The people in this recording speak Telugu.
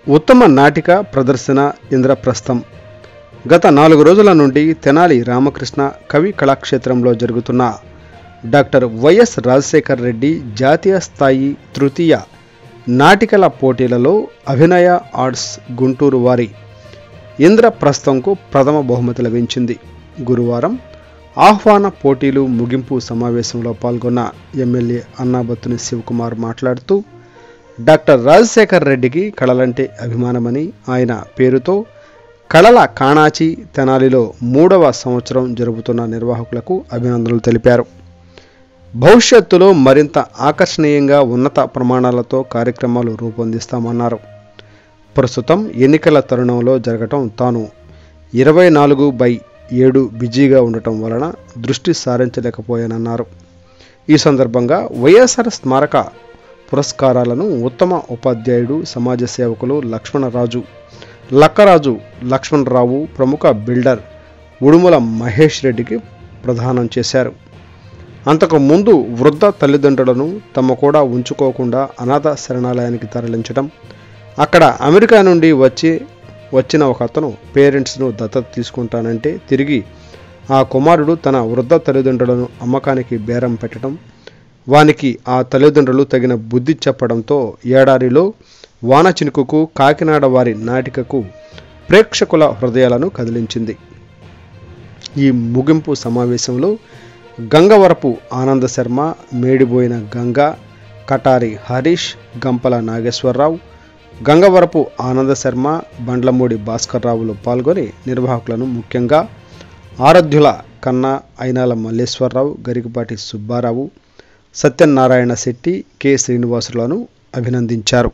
ఉత్తమ నాటిక ప్రదర్శన ఇంద్రప్రస్థం. గత 4 రోజుల నుండి తెనాలి రామకృష్ణ కవి కళాక్షేత్రంలో జరుగుతున్న డాక్టర్ వైఎస్ రాజశేఖర్ రెడ్డి జాతీయ స్థాయి తృతీయ నాటికల పోటీలలో అభినయ ఆర్ట్స్ గుంటూరు వారి ఇంద్రప్రస్థంకు ప్రథమ బహుమతి లభించింది. గురువారం ఆహ్వాన పోటీలు ముగింపు సమావేశంలో పాల్గొన్న ఎమ్మెల్యే అన్నాబత్తుని శివకుమార్ మాట్లాడుతూ, డాక్టర్ రాజశేఖర్ రెడ్డికి కళలంటే అభిమానమని, ఆయన పేరుతో కళల కాణాచి తెనాలిలో 3వ సంవత్సరం జరుపుతున్న నిర్వాహకులకు అభినందనలు తెలిపారు. భవిష్యత్తులో మరింత ఆకర్షణీయంగా ఉన్నత ప్రమాణాలతో కార్యక్రమాలు రూపొందిస్తామన్నారు. ప్రస్తుతం ఎన్నికల తరుణంలో జరగటం, తాను 24/7 బిజీగా ఉండటం వలన దృష్టి సారించలేకపోయానన్నారు. ఈ సందర్భంగా వైఎస్ఆర్ స్మారక పురస్కారాలను ఉత్తమ ఉపాధ్యాయుడు, సమాజ సేవకులు లక్కరాజు లక్ష్మణరావు, ప్రముఖ బిల్డర్ ఉడుమల మహేష్ రెడ్డికి ప్రదానం చేశారు. అంతకుముందు వృద్ధ తల్లిదండ్రులను తమ కూడా ఉంచుకోకుండా అనాథ శరణాలయానికి తరలించడం, అక్కడ అమెరికా నుండి వచ్చిన ఒక అతను పేరెంట్స్ను దత్తత తీసుకుంటానంటే తిరిగి ఆ కుమారుడు తన వృద్ధ తల్లిదండ్రులను అమ్మకానికి బేరం పెట్టడం, వానికి ఆ తల్లిదండ్రులు తగిన బుద్ధి చెప్పడంతో ఏడారిలో వాన చినుకుకు కాకినాడ వారి నాటికకు ప్రేక్షకుల హృదయాలను కదిలించింది. ఈ ముగింపు సమావేశంలో గంగవరపు ఆనంద శర్మ, మేడిబోయిన గంగా, కటారి హరీష్, గంపల నాగేశ్వరరావు, గంగవరపు ఆనంద శర్మ, బండ్లమూడి భాస్కర్రావులు పాల్గొని నిర్వాహకులను, ముఖ్యంగా ఆరాధ్యుల కన్నా అయినాల మల్లేశ్వరరావు, గరికపాటి సుబ్బారావు, సత్యనారాయణ శెట్టి, కె శ్రీనివాసులను అభినందించారు.